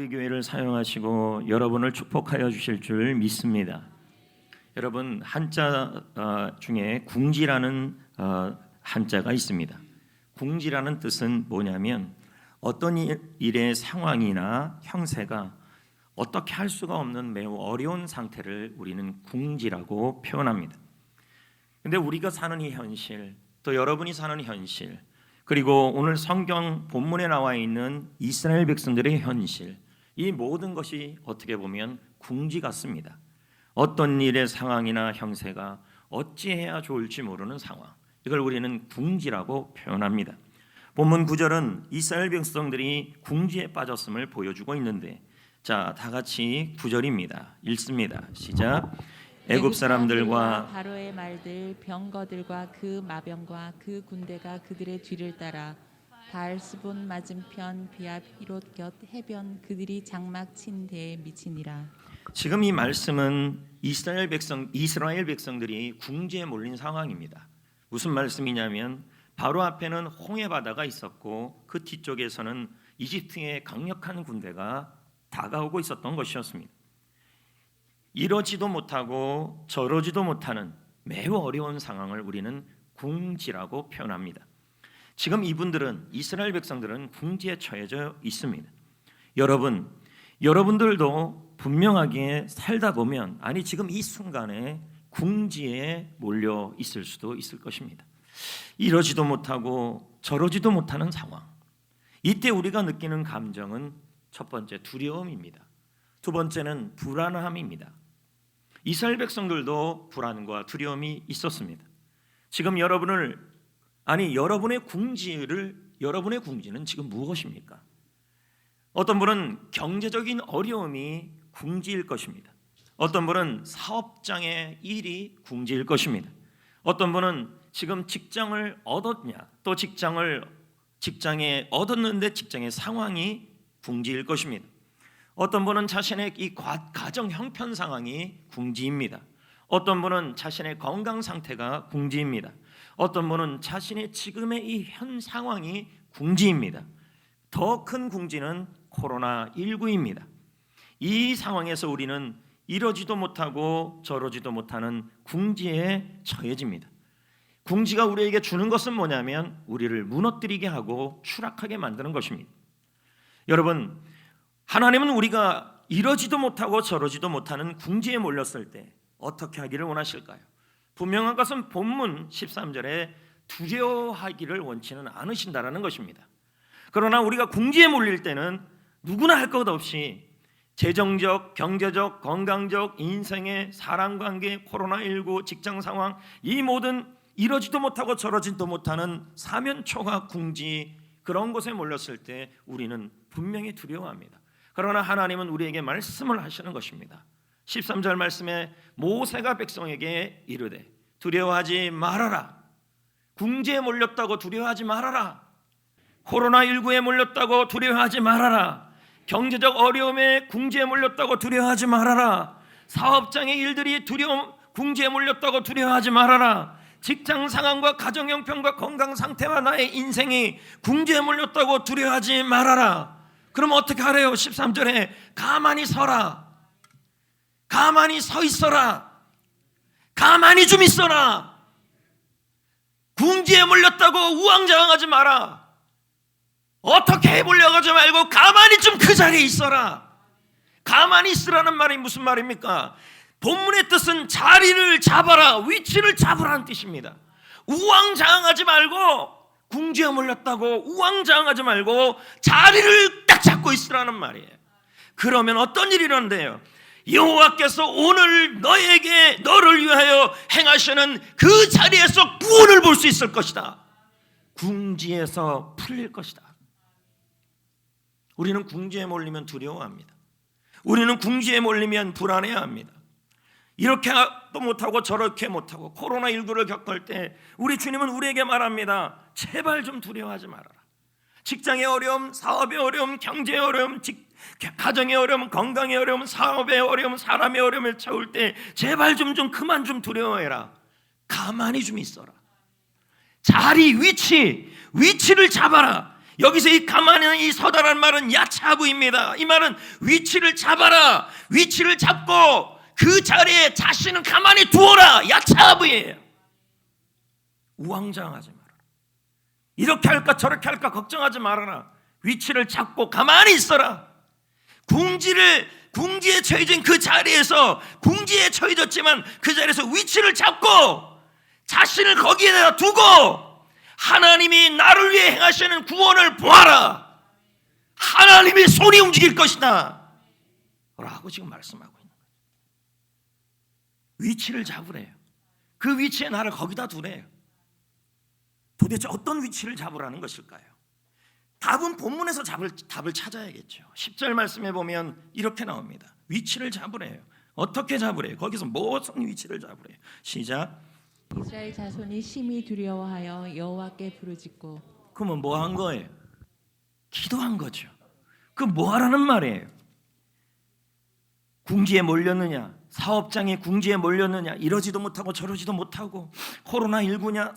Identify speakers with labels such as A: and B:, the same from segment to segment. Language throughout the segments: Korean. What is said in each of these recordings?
A: 우리 교회를 사용하시고 여러분을 축복하여 주실 줄 믿습니다. 여러분, 한자 중에 궁지라는 한자가 있습니다. 궁지라는 뜻은 뭐냐면 어떤 일의 상황이나 형세가 어떻게 할 수가 없는 매우 어려운 상태를 우리는 궁지라고 표현합니다. 근데 우리가 사는 이 현실, 또 여러분이 사는 현실, 그리고 오늘 성경 본문에 나와 있는 이스라엘 백성들의 현실, 이 모든 것이 어떻게 보면 궁지 같습니다. 어떤 일의 상황이나 형세가 어찌해야 좋을지 모르는 상황, 이걸 우리는 궁지라고 표현합니다. 본문 9절은 이스라엘 백성들이 궁지에 빠졌음을 보여주고 있는데, 자, 다 같이 9절입니다. 읽습니다. 시작. 애굽 사람들과
B: 바로의 말들, 병거들과 그 마병과 그 군대가 그들의 뒤를 따라 바알스본 맞은편 비압 히롯 곁 해변 그들이 장막 친 데에 미치니라.
A: 지금 이 말씀은 이스라엘 백성들이 궁지에 몰린 상황입니다. 무슨 말씀이냐면 바로 앞에는 홍해 바다가 있었고 그 뒤쪽에서는 이집트의 강력한 군대가 다가오고 있었던 것이었습니다. 이러지도 못하고 저러지도 못하는 매우 어려운 상황을 우리는 궁지라고 표현합니다. 지금 이스라엘 백성들은 궁지에 처해져 있습니다. 여러분들도 분명하게 살다 보면, 아니 지금 이 순간에 궁지에 몰려 있을 수도 있을 것입니다. 이러지도 못하고 저러지도 못하는 상황, 이때 우리가 느끼는 감정은 첫 번째 두려움입니다. 두 번째는 불안함입니다. 이스라엘 백성들도 불안과 두려움이 있었습니다. 지금 여러분의 궁지는 지금 무엇입니까? 어떤 분은 경제적인 어려움이 궁지일 것입니다. 어떤 분은 사업장의 일이 궁지일 것입니다. 어떤 분은 지금 직장을 얻었냐, 또 직장에 얻었는데 직장의 상황이 궁지일 것입니다. 어떤 분은 자신의 이 가정 형편 상황이 궁지입니다. 어떤 분은 자신의 건강 상태가 궁지입니다. 어떤 분은 자신의 지금의 이 현 상황이 궁지입니다. 더 큰 궁지는 코로나19입니다. 이 상황에서 우리는 이러지도 못하고 저러지도 못하는 궁지에 처해집니다. 궁지가 우리에게 주는 것은 뭐냐면 우리를 무너뜨리게 하고 추락하게 만드는 것입니다. 여러분, 하나님은 우리가 이러지도 못하고 저러지도 못하는 궁지에 몰렸을 때 어떻게 하기를 원하실까요? 분명한 것은 본문 13절에 두려워하기를 원치는 않으신다라는 것입니다. 그러나 우리가 궁지에 몰릴 때는 누구나 할 것 없이 재정적, 경제적, 건강적, 인생의 사랑관계, 코로나19, 직장 상황, 이 모든 이러지도 못하고 저러지도 못하는 사면초가 궁지, 그런 곳에 몰렸을 때 우리는 분명히 두려워합니다. 그러나 하나님은 우리에게 말씀을 하시는 것입니다. 13절 말씀에 모세가 백성에게 이르되 두려워하지 말아라. 궁지에 몰렸다고 두려워하지 말아라. 코로나19에 몰렸다고 두려워하지 말아라. 경제적 어려움에 궁지에 몰렸다고 두려워하지 말아라. 사업장의 일들이 궁지에 몰렸다고 두려워하지 말아라. 직장 상황과 가정 형편과 건강 상태와 나의 인생이 궁지에 몰렸다고 두려워하지 말아라. 그럼 어떻게 하래요? 13절에 가만히 서라. 가만히 서 있어라. 가만히 좀 있어라. 궁지에 몰렸다고 우왕좌왕하지 마라. 어떻게 해보려고 하지 말고 가만히 좀 그 자리에 있어라. 가만히 있으라는 말이 무슨 말입니까? 본문의 뜻은 자리를 잡아라, 위치를 잡으라는 뜻입니다. 우왕좌왕하지 말고, 궁지에 몰렸다고 우왕좌왕하지 말고 자리를 딱 잡고 있으라는 말이에요. 그러면 어떤 일이 일어난대요? 여호와께서 오늘 너를 위하여 행하시는 그 자리에서 구원을 볼 수 있을 것이다. 궁지에서 풀릴 것이다. 우리는 궁지에 몰리면 두려워합니다. 우리는 궁지에 몰리면 불안해합니다. 이렇게도 못하고 저렇게 못하고 코로나19를 겪을 때 우리 주님은 우리에게 말합니다. 제발 좀 두려워하지 말아라. 직장의 어려움, 사업의 어려움, 경제의 어려움, 가정의 어려움, 건강의 어려움, 사업의 어려움, 사람의 어려움을 채울 때 제발 좀 그만 좀 두려워해라. 가만히 좀 있어라. 자리, 위치를 잡아라. 여기서 이 가만히 서다라는 말은 야차부입니다. 이 말은 위치를 잡아라. 위치를 잡고 그 자리에 자신은 가만히 두어라. 야차부예요. 우왕좌왕하지 말아라. 이렇게 할까 저렇게 할까 걱정하지 말아라. 위치를 잡고 가만히 있어라. 궁지에 처해진 그 자리에서, 궁지에 처해졌지만 그 자리에서 위치를 잡고 자신을 거기에다 두고 하나님이 나를 위해 행하시는 구원을 보아라. 하나님의 손이 움직일 것이다 라고 지금 말씀하고 있는 거예요. 위치를 잡으래요. 그 위치에 나를 거기다 두래요. 도대체 어떤 위치를 잡으라는 것일까요? 답은 본문에서 답을 찾아야겠죠. 10절 말씀에 보면 이렇게 나옵니다. 위치를 잡으래요. 어떻게 잡으래요? 거기서 무슨 위치를 잡으래요? 시작.
B: 이스라엘 자손이 심히 두려워하여 여호와께 부르짖고.
A: 그러면 뭐 한 거예요? 기도한 거죠. 그 뭐 하라는 말이에요? 궁지에 몰렸느냐? 사업장에 궁지에 몰렸느냐? 이러지도 못하고 저러지도 못하고, 코로나19냐?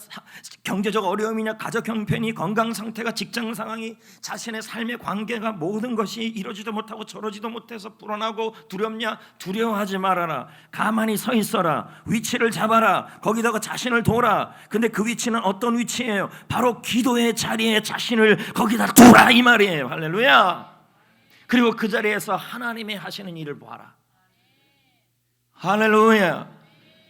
A: 경제적 어려움이냐? 가족 형편이, 건강 상태가, 직장 상황이, 자신의 삶의 관계가, 모든 것이 이러지도 못하고 저러지도 못해서 불안하고 두렵냐? 두려워하지 말아라. 가만히 서 있어라. 위치를 잡아라. 거기다가 자신을 둬라. 근데 그 위치는 어떤 위치예요? 바로 기도의 자리에 자신을 거기다 두라 이 말이에요. 할렐루야. 그리고 그 자리에서 하나님이 하시는 일을 보아라. 할렐루야.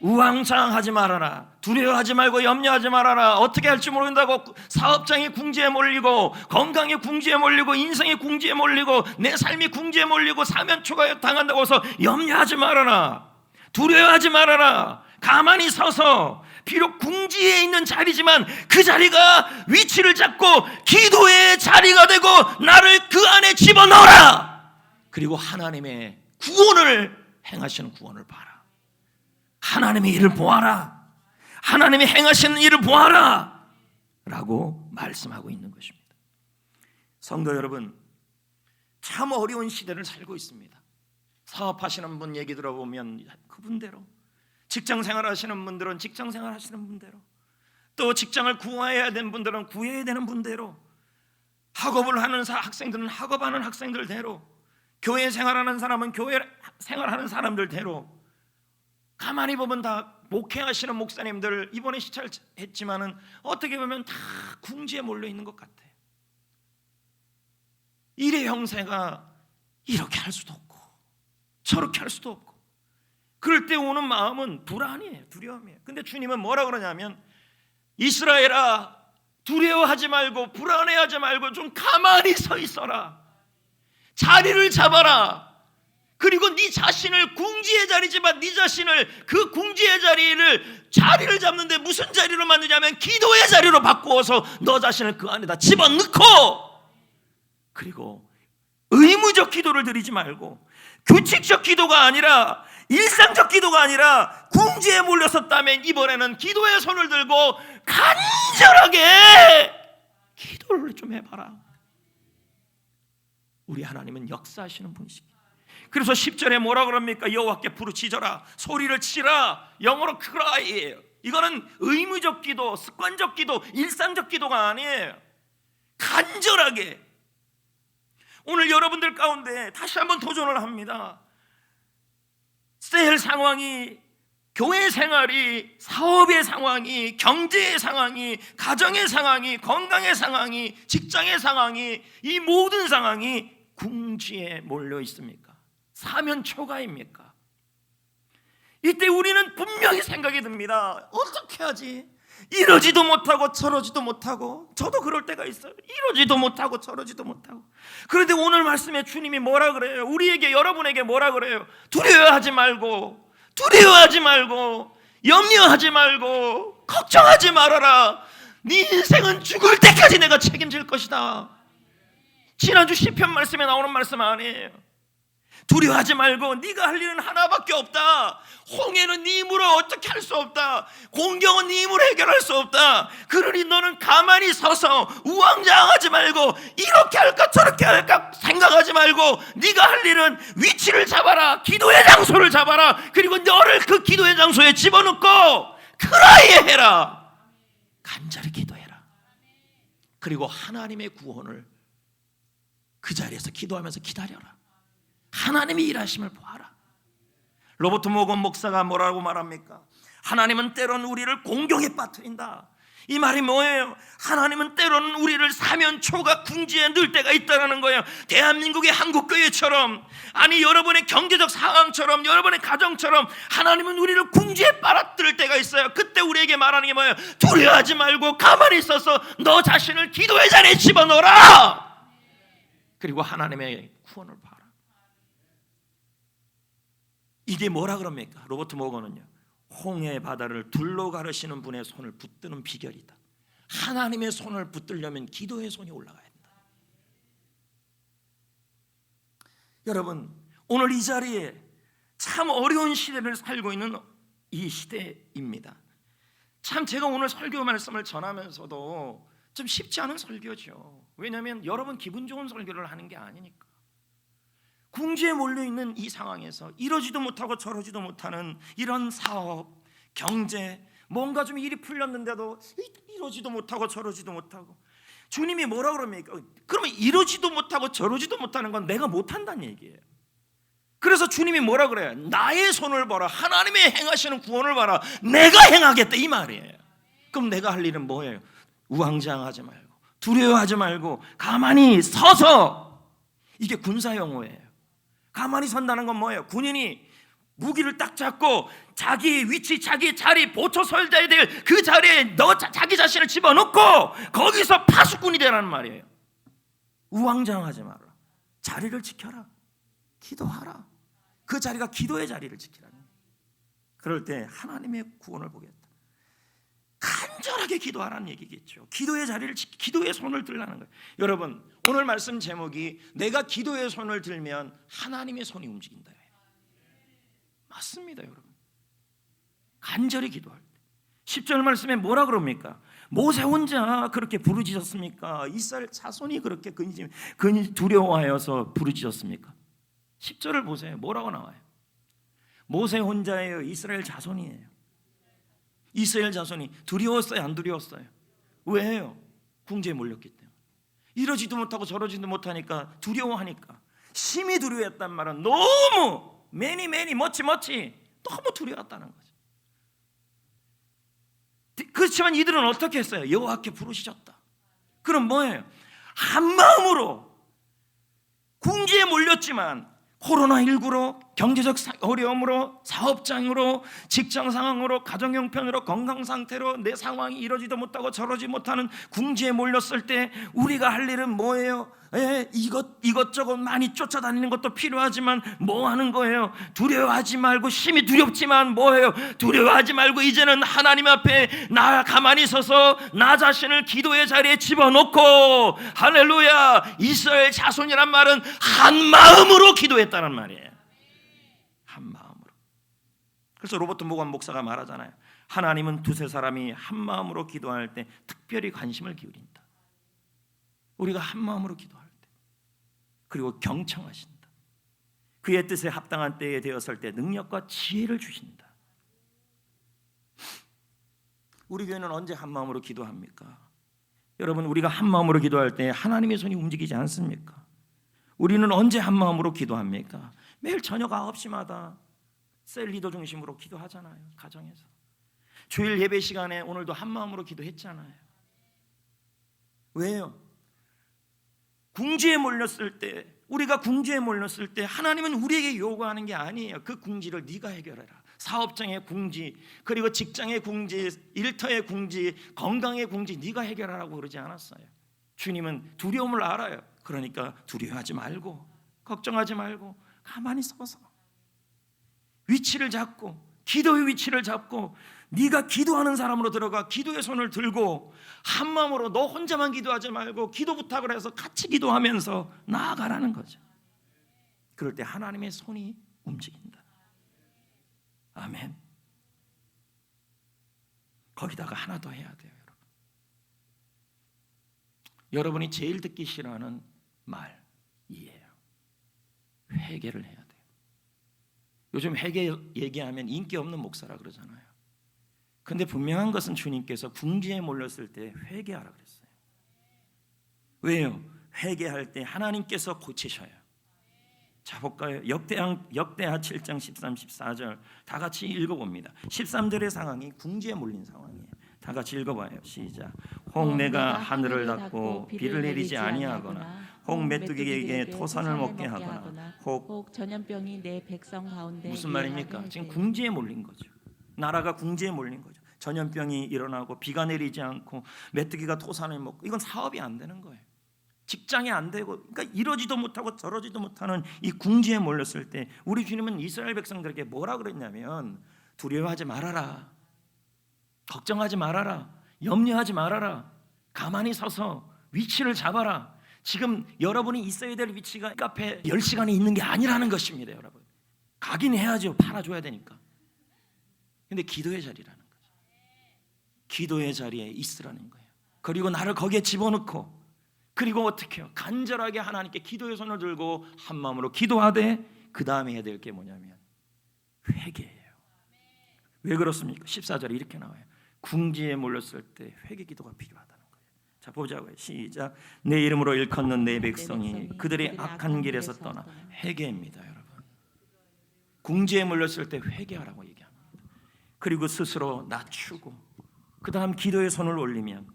A: 우왕좌왕하지 말아라. 두려워하지 말고 염려하지 말아라. 어떻게 할지 모른다고 사업장이 궁지에 몰리고, 건강이 궁지에 몰리고, 인생이 궁지에 몰리고, 내 삶이 궁지에 몰리고 사면 초과 당한다고 해서 염려하지 말아라. 두려워하지 말아라. 가만히 서서, 비록 궁지에 있는 자리지만 그 자리가 위치를 잡고 기도의 자리가 되고 나를 그 안에 집어넣어라. 그리고 하나님의 구원을 행하시는 구원을 봐라. 하나님의 일을 보아라. 하나님이 행하시는 일을 보아라 라고 말씀하고 있는 것입니다. 성도 여러분, 참 어려운 시대를 살고 있습니다. 사업하시는 분 얘기 들어보면 그분대로, 직장생활 하시는 분들은 직장생활 하시는 분대로, 또 직장을 구해야 되는 분들은 구해야 되는 분대로, 학업을 하는 학생들은 학업하는 학생들대로, 교회 생활하는 사람은 교회 생활하는 사람들대로, 가만히 보면 다 목회하시는 목사님들 이번에 시찰했지만은 어떻게 보면 다 궁지에 몰려 있는 것 같아요. 일의 형세가 이렇게 할 수도 없고 저렇게 할 수도 없고, 그럴 때 오는 마음은 불안이에요. 두려움이에요. 근데 주님은 뭐라 그러냐면, 이스라엘아, 두려워하지 말고 불안해하지 말고 좀 가만히 서 있어라. 자리를 잡아라. 그리고 네 자신을, 궁지의 자리지만 네 자신을, 그 궁지의 자리를 잡는데 무슨 자리로 만드냐면 기도의 자리로 바꾸어서 너 자신을 그 안에다 집어넣고, 그리고 의무적 기도를 드리지 말고, 규칙적 기도가 아니라, 일상적 기도가 아니라 궁지에 몰렸었다면 이번에는 기도의 손을 들고 간절하게 기도를 좀 해봐라. 우리 하나님은 역사하시는 분이십니다. 그래서 10절에 뭐라 그럽니까? 여호와께 부르짖어라, 소리를 치라. 영어로 cry예요. 이거는 의무적 기도, 습관적 기도, 일상적 기도가 아니에요. 간절하게. 오늘 여러분들 가운데 다시 한번 도전을 합니다. 셀 상황이, 교회 생활이, 사업의 상황이, 경제의 상황이, 가정의 상황이, 건강의 상황이, 직장의 상황이, 이 모든 상황이 궁지에 몰려 있습니까? 사면 초가입니까? 이때 우리는 분명히 생각이 듭니다. 어떻게 하지? 이러지도 못하고 저러지도 못하고, 저도 그럴 때가 있어요. 이러지도 못하고 저러지도 못하고. 그런데 오늘 말씀에 주님이 뭐라 그래요? 우리에게, 여러분에게 뭐라 그래요? 두려워하지 말고, 두려워하지 말고, 염려하지 말고, 걱정하지 말아라. 네 인생은 죽을 때까지 내가 책임질 것이다. 지난주 시편 말씀에 나오는 말씀 아니에요. 두려워하지 말고, 네가 할 일은 하나밖에 없다. 홍해는 네 힘으로 어떻게 할 수 없다. 공경은 네 힘으로 해결할 수 없다. 그러니 너는 가만히 서서 우왕좌왕하지 말고, 이렇게 할까 저렇게 할까 생각하지 말고, 네가 할 일은 위치를 잡아라. 기도의 장소를 잡아라. 그리고 너를 그 기도의 장소에 집어넣고 크라이에 해라. 간절히 기도해라. 그리고 하나님의 구원을 그 자리에서 기도하면서 기다려라. 하나님이 일하심을 보아라. 로버트 모건 목사가 뭐라고 말합니까? 하나님은 때로는 우리를 공경에 빠뜨린다. 이 말이 뭐예요? 하나님은 때로는 우리를 사면초가 궁지에 넣을 때가 있다는 거예요. 대한민국의 한국교회처럼, 아니 여러분의 경제적 상황처럼, 여러분의 가정처럼 하나님은 우리를 궁지에 빨아들일 때가 있어요. 그때 우리에게 말하는 게 뭐예요? 두려워하지 말고 가만히 있어서 너 자신을 기도의 자리에 집어넣어라. 그리고 하나님의 구원을 봐라. 이게 뭐라 그럽니까? 로버트 모건은요, 홍해 바다를 둘로 가르시는 분의 손을 붙드는 비결이다. 하나님의 손을 붙들려면 기도의 손이 올라가야 된다. 여러분, 오늘 이 자리에 참 어려운 시대를 살고 있는 이 시대입니다. 참 제가 오늘 설교 말씀을 전하면서도 좀 쉽지 않은 설교죠. 왜냐하면 여러분 기분 좋은 설교를 하는 게 아니니까. 궁지에 몰려있는 이 상황에서 이러지도 못하고 저러지도 못하는 이런 사업, 경제, 뭔가 좀 일이 풀렸는데도 이러지도 못하고 저러지도 못하고, 주님이 뭐라 그럽니까? 그러면 이러지도 못하고 저러지도 못하는 건 내가 못한다는 얘기예요. 그래서 주님이 뭐라 그래요? 나의 손을 봐라. 하나님의 행하시는 구원을 봐라. 내가 행하겠다 이 말이에요. 그럼 내가 할 일은 뭐예요? 우왕좌왕하지 말고, 두려워하지 말고 가만히 서서, 이게 군사 용어예요. 가만히 선다는 건 뭐예요? 군인이 무기를 딱 잡고 자기 위치, 자기 자리, 보초 서야 될 그 자리에 자기 자신을 집어넣고 거기서 파수꾼이 되라는 말이에요. 우왕좌왕하지 마라. 자리를 지켜라. 기도하라. 그 자리가 기도의 자리를 지키라는 거예요. 그럴 때 하나님의 구원을 보겠다. 간절하게 기도하라는 얘기겠죠. 기도의 자리를 기도의 손을 들라는 거예요. 여러분, 오늘 말씀 제목이 내가 기도의 손을 들면 하나님의 손이 움직인다. 맞습니다, 여러분. 간절히 기도할 때 10절 말씀에 뭐라 그럽니까? 모세 혼자 그렇게 부르짖었습니까? 이스라엘 자손이 그렇게 두려워하여서 부르짖었습니까? 10절을 보세요. 뭐라고 나와요? 모세 혼자예요? 이스라엘 자손이에요? 이스라엘 자손이 두려웠어요? 안 두려웠어요? 왜요? 궁지에 몰렸기 때문에. 이러지도 못하고 저러지도 못하니까 두려워하니까. 심히 두려워했단 말은 너무 매니 멋지 너무 두려웠다는 거죠. 그렇지만 이들은 어떻게 했어요? 여호와께 부르짖었다. 그럼 뭐예요? 한 마음으로 궁지에 몰렸지만 코로나19로, 경제적 어려움으로, 사업장으로, 직장 상황으로, 가정 형편으로, 건강 상태로 내 상황이 이러지도 못하고 저러지 못하는 궁지에 몰렸을 때 우리가 할 일은 뭐예요? 이것저것 많이 쫓아다니는 것도 필요하지만 뭐 하는 거예요? 두려워하지 말고, 심히 두렵지만 뭐예요? 두려워하지 말고 이제는 하나님 앞에 나 가만히 서서 나 자신을 기도의 자리에 집어넣고, 할렐루야, 이스라엘 자손이란 말은 한 마음으로 기도했다는 말이에요. 한 마음으로. 그래서 로버트 모건 목사가 말하잖아요. 하나님은 두세 사람이 한 마음으로 기도할 때 특별히 관심을 기울인다. 우리가 한 마음으로 기도할 때, 그리고 경청하신다. 그의 뜻에 합당한 때에 되었을 때 능력과 지혜를 주신다. 우리 교회는 언제 한 마음으로 기도합니까? 여러분, 우리가 한 마음으로 기도할 때 하나님의 손이 움직이지 않습니까? 우리는 언제 한 마음으로 기도합니까? 매일 저녁 9시마다 셀 리더 중심으로 기도하잖아요. 가정에서 주일 예배 시간에 오늘도 한 마음으로 기도했잖아요. 왜요? 궁지에 몰렸을 때, 우리가 궁지에 몰렸을 때 하나님은 우리에게 요구하는 게 아니에요. 그 궁지를 네가 해결해라. 사업장의 궁지, 그리고 직장의 궁지, 일터의 궁지, 건강의 궁지 네가 해결하라고 그러지 않았어요. 주님은 두려움을 알아요. 그러니까 두려워하지 말고, 걱정하지 말고 가만히 서서 위치를 잡고, 기도의 위치를 잡고, 네가 기도하는 사람으로 들어가 기도의 손을 들고 한 마음으로 너 혼자만 기도하지 말고 기도 부탁을 해서 같이 기도하면서 나아가라는 거죠. 그럴 때 하나님의 손이 움직인다. 아멘. 거기다가 하나 더 해야 돼요, 여러분. 여러분이 제일 듣기 싫어하는 말이에요. 회개를 해야 돼요. 요즘 회개 얘기하면 인기 없는 목사라 그러잖아요. 근데 분명한 것은 주님께서 궁지에 몰렸을 때 회개하라 그랬어요. 왜요? 회개할 때 하나님께서 고치셔요. 자 볼까요? 역대하 7장 13, 14절 다 같이 읽어봅니다. 13절의 상황이 궁지에 몰린 상황이에요. 다 같이 읽어봐요. 시작. 혹 내가 하늘을 닫고 비를 내리지 아니하거나 혹 메뚜기에게 토산을 먹게 하거나 혹
B: 전염병이 내 백성 가운데
A: 무슨 말입니까? 지금 궁지에 몰린 거죠. 나라가 궁지에 몰린 거죠. 전염병이 일어나고 비가 내리지 않고 메뚜기가 토산을 먹고 이건 사업이 안 되는 거예요. 직장이 안 되고 그러니까 이러지도 못하고 저러지도 못하는 이 궁지에 몰렸을 때 우리 주님은 이스라엘 백성들에게 뭐라 그랬냐면 두려워하지 말아라. 걱정하지 말아라. 염려하지 말아라. 가만히 서서 위치를 잡아라. 지금 여러분이 있어야 될 위치가 카페 10시간이 있는 게 아니라는 것입니다. 여러분 가긴 해야죠. 팔아줘야 되니까. 근데 기도의 자리라는 거죠. 기도의 자리에 있으라는 거예요. 그리고 나를 거기에 집어넣고 그리고 어떻게 해요? 간절하게 하나님께 기도의 손을 들고 한 마음으로 기도하되 그 다음에 해야 될 게 뭐냐면 회개예요. 왜 그렇습니까? 14절에 이렇게 나와요. 궁지에 몰렸을 때 회개 기도가 필요하다는 거예요. 자 보자고요. 시작. 내 이름으로 일컫는 내 백성이 그들의 악한 길에서 떠나 회개입니다. 여러분 궁지에 몰렸을 때 회개하라고 얘기합니다. 그리고 스스로 낮추고 그 다음 기도의 손을 올리면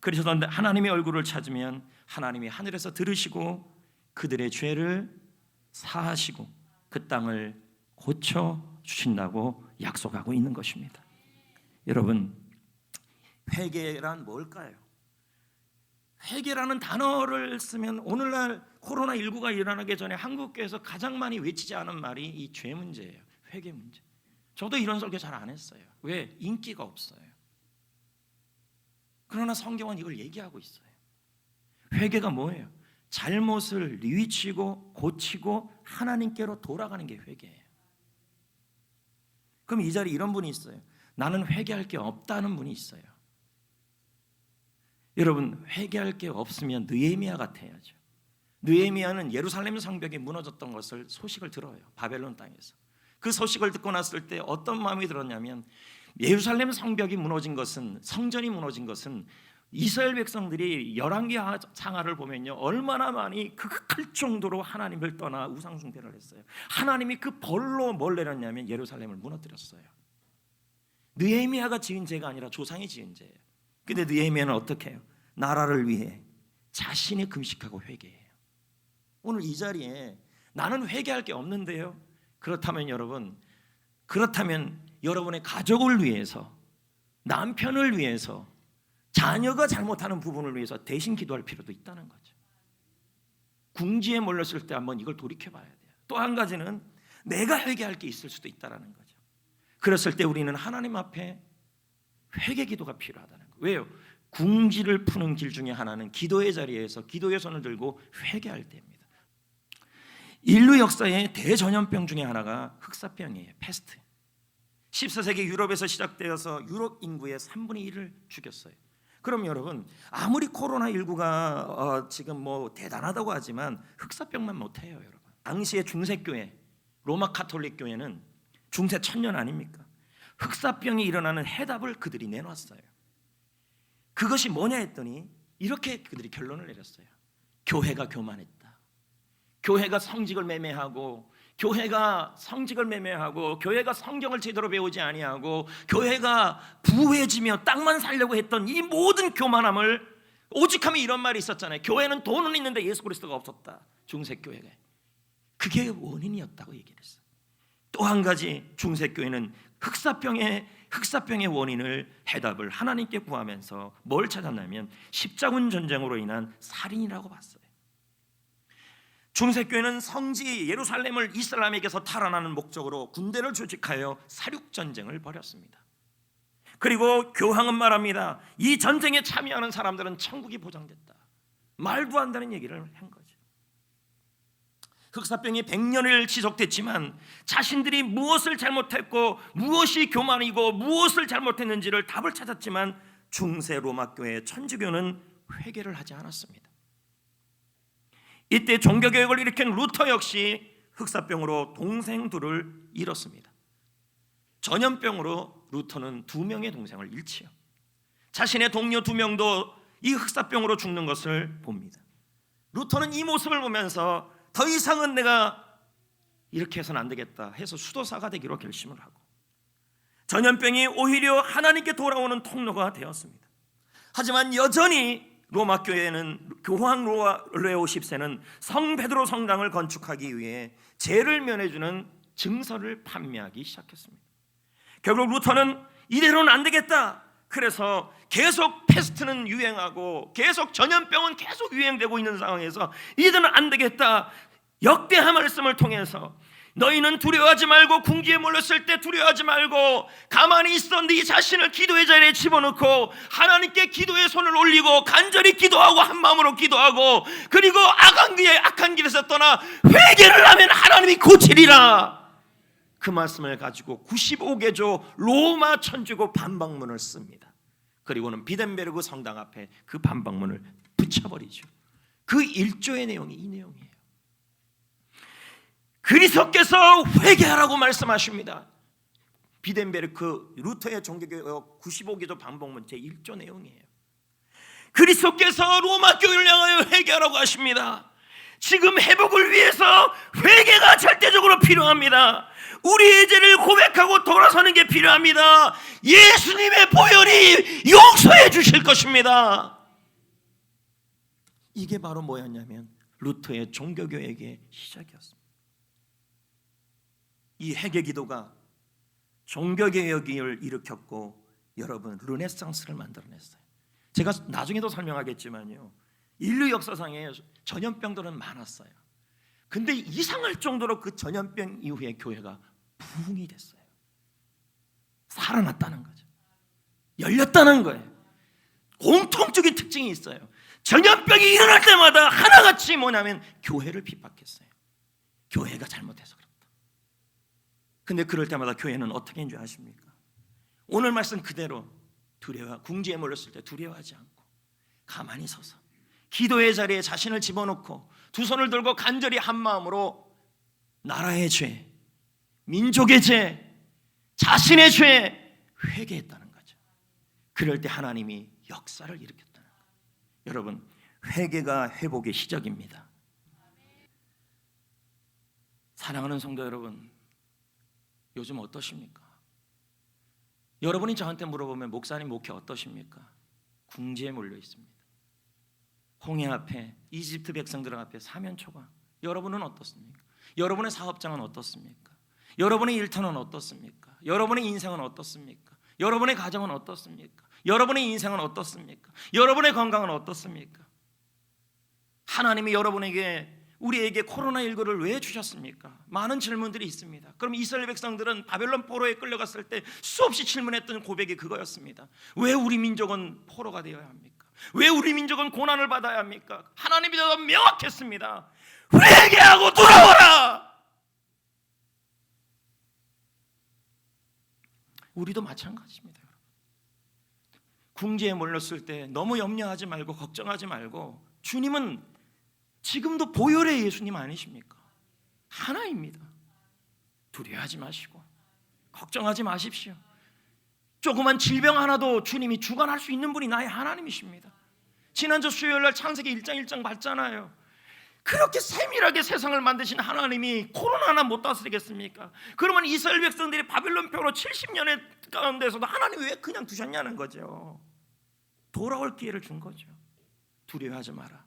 A: 그래서 하나님의 얼굴을 찾으면 하나님이 하늘에서 들으시고 그들의 죄를 사하시고 그 땅을 고쳐주신다고 약속하고 있는 것입니다. 여러분 회개란 뭘까요? 회개라는 단어를 쓰면 오늘날 코로나19가 일어나기 전에 한국교회에서 가장 많이 외치지 않은 말이 이 죄 문제예요. 회개 문제. 저도 이런 설교 잘 안 했어요. 왜? 인기가 없어요. 그러나 성경은 이걸 얘기하고 있어요. 회개가 뭐예요? 잘못을 뉘우치고 고치고 하나님께로 돌아가는 게 회개예요. 그럼 이 자리에 이런 분이 있어요. 나는 회개할 게 없다는 분이 있어요. 여러분 회개할 게 없으면 느헤미야 같아야죠. 느헤미야는 예루살렘 성벽이 무너졌던 것을 소식을 들어요. 바벨론 땅에서. 그 소식을 듣고 났을 때 어떤 마음이 들었냐면 예루살렘 성벽이 무너진 것은 성전이 무너진 것은 이스라엘 백성들이 열왕기 상하를 보면요 얼마나 많이 극할 정도로 하나님을 떠나 우상 숭배를 했어요. 하나님이 그 벌로 뭘 내렸냐면 예루살렘을 무너뜨렸어요. 느헤미야가 지은 죄가 아니라 조상이 지은 죄예요. 근데 느헤미야는 어떻게 해요? 나라를 위해 자신이 금식하고 회개해요. 오늘 이 자리에 나는 회개할 게 없는데요. 그렇다면 여러분의 가족을 위해서 남편을 위해서 자녀가 잘못하는 부분을 위해서 대신 기도할 필요도 있다는 거죠. 궁지에 몰렸을 때 한번 이걸 돌이켜봐야 돼요. 또 한 가지는 내가 회개할 게 있을 수도 있다는 거죠. 그랬을 때 우리는 하나님 앞에 회개 기도가 필요하다는 거예요. 왜요? 궁지를 푸는 길 중에 하나는 기도의 자리에서 기도의 손을 들고 회개할 때입니다. 인류 역사의 대전염병 중에 하나가 흑사병이에요. 패스트. 14세기 유럽에서 시작되어서 유럽 인구의 3분의 1을 죽였어요. 그럼 여러분 아무리 코로나19가 지금 뭐 대단하다고 하지만 흑사병만 못해요. 여러분 당시의 중세교회 로마 카톨릭 교회는 중세 천년 아닙니까? 흑사병이 일어나는 해답을 그들이 내놨어요. 그것이 뭐냐 했더니 이렇게 그들이 결론을 내렸어요. 교회가 교만했다. 교회가 성직을 매매하고 교회가 성경을 제대로 배우지 아니하고 교회가 부해지며 땅만 살려고 했던 이 모든 교만함을 오직하면 이런 말이 있었잖아요. 교회는 돈은 있는데 예수 그리스도가 없었다. 중세교회가 그게 원인이었다고 얘기를 했어요. 또 한 가지 중세교회는 흑사병의 원인을 해답을 하나님께 구하면서 뭘 찾았냐면 십자군 전쟁으로 인한 살인이라고 봤어요. 중세교회는 성지 예루살렘을 이슬람에게서 탈환하는 목적으로 군대를 조직하여 사륙전쟁을 벌였습니다. 그리고 교황은 말합니다. 이 전쟁에 참여하는 사람들은 천국이 보장됐다. 말도 안 되는 얘기를 한 거죠. 흑사병이 100년을 지속됐지만 자신들이 무엇을 잘못했고 무엇이 교만이고 무엇을 잘못했는지를 답을 찾았지만 중세 로마교회 천주교는 회개를 하지 않았습니다. 이때 종교개혁을 일으킨 루터 역시 흑사병으로 동생 둘을 잃었습니다. 전염병으로 루터는 2명의 동생을 잃지요. 자신의 동료 2명도 이 흑사병으로 죽는 것을 봅니다. 루터는 이 모습을 보면서 더 이상은 내가 이렇게 해서는 안 되겠다 해서 수도사가 되기로 결심을 하고, 전염병이 오히려 하나님께 돌아오는 통로가 되었습니다. 하지만 여전히 로마 교회는, 교황 레오 10세는 성 베드로 성당을 건축하기 위해 죄를 면해주는 증서를 판매하기 시작했습니다. 결국 루터는 이대로는 안 되겠다. 그래서 계속 패스트는 유행하고 계속 전염병은 계속 유행되고 있는 상황에서 이대로는 안 되겠다. 역대한 말씀을 통해서 너희는 두려워하지 말고, 궁지에 몰렸을 때 두려워하지 말고 가만히 있어 네 자신을 기도의 자리에 집어넣고 하나님께 기도의 손을 올리고 간절히 기도하고 한 마음으로 기도하고, 그리고 악한 길에서 떠나 회개를 하면 하나님이 고치리라. 그 말씀을 가지고 95개조 로마 천주교 반박문을 씁니다. 그리고는 비덴베르그 성당 앞에 그 반박문을 붙여버리죠. 그 1조의 내용이 이 내용이에요. 그리스도께서 회개하라고 말씀하십니다. 비덴베르크 루터의 종교개혁 95개조 반박문 제1조 내용이에요. 그리스도께서 로마 교회를 향하여 회개하라고 하십니다. 지금 회복을 위해서 회개가 절대적으로 필요합니다. 우리의 죄를 고백하고 돌아서는 게 필요합니다. 예수님의 보혈이 용서해 주실 것입니다. 이게 바로 뭐였냐면 루터의 종교개혁의 시작이었습니다. 이 회개 기도가 종교개혁을 일으켰고, 여러분, 르네상스를 만들어냈어요. 제가 나중에도 설명하겠지만요, 인류 역사상에 전염병들은 많았어요. 근데 이상할 정도로 그 전염병 이후에 교회가 부흥이 됐어요. 살아났다는 거죠. 열렸다는 거예요. 공통적인 특징이 있어요. 전염병이 일어날 때마다 하나같이 뭐냐면 교회를 핍박했어요. 교회가 잘못해서 그렇다. 근데 그럴 때마다 교회는 어떻게 했는 줄 아십니까? 오늘 말씀 그대로 궁지에 몰렸을 때 두려워하지 않고 가만히 서서 기도의 자리에 자신을 집어넣고 두 손을 들고 간절히 한 마음으로 나라의 죄, 민족의 죄, 자신의 죄 회개했다는 거죠. 그럴 때 하나님이 역사를 일으켰다는 거예요. 여러분, 회개가 회복의 시작입니다. 사랑하는 성도 여러분, 요즘 어떠십니까? 여러분이 저한테 물어보면 목사님 목회 어떠십니까? 궁지에 몰려 있습니다. 홍해 앞에, 이집트 백성들 앞에 사면초가. 여러분은 어떻습니까? 여러분의 사업장은 어떻습니까? 여러분의 일터는 어떻습니까? 여러분의 인생은 어떻습니까? 여러분의 가정은 어떻습니까? 여러분의 인생은 어떻습니까? 여러분의 건강은 어떻습니까? 하나님이 여러분에게, 우리에게 코로나19를 왜 주셨습니까? 많은 질문들이 있습니다. 그럼 이스라엘 백성들은 바벨론 포로에 끌려갔을 때 수없이 질문했던 고백이 그거였습니다. 왜 우리 민족은 포로가 되어야 합니까? 왜 우리 민족은 고난을 받아야 합니까? 하나님이 더 명확했습니다. 회개하고 돌아와라. 우리도 마찬가지입니다. 궁지에 몰렸을 때 너무 염려하지 말고 걱정하지 말고, 주님은 지금도 보혈의 예수님 아니십니까? 하나입니다. 두려워하지 마시고 걱정하지 마십시오. 조그만 질병 하나도 주님이 주관할 수 있는 분이 나의 하나님이십니다. 지난주 수요일날 창세기 1장 1장 봤잖아요. 그렇게 세밀하게 세상을 만드신 하나님이 코로나 하나 못 다스리겠습니까? 그러면 이스라엘 백성들이 바벨론 포로 70년의 가운데서도 하나님이 왜 그냥 두셨냐는 거죠. 돌아올 기회를 준 거죠. 두려워하지 마라.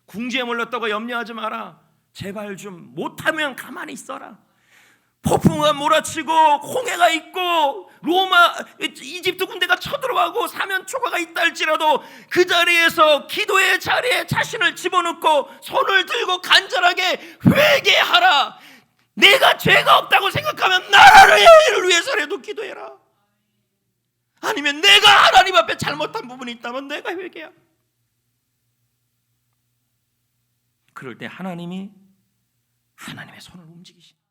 A: 궁지에 몰렸다고 염려하지 마라. 제발 좀 못하면 가만히 있어라. 폭풍우가 몰아치고 홍해가 있고 이집트 군대가 쳐들어가고 사면초가가 있다 할지라도 그 자리에서 기도의 자리에 자신을 집어넣고 손을 들고 간절하게 회개하라. 내가 죄가 없다고 생각하면 나라를 위해서라도 기도해라. 아니면 내가 하나님 앞에 잘못한 부분이 있다면 내가 회개하라. 그럴 때 하나님이 하나님의 손을 움직이시는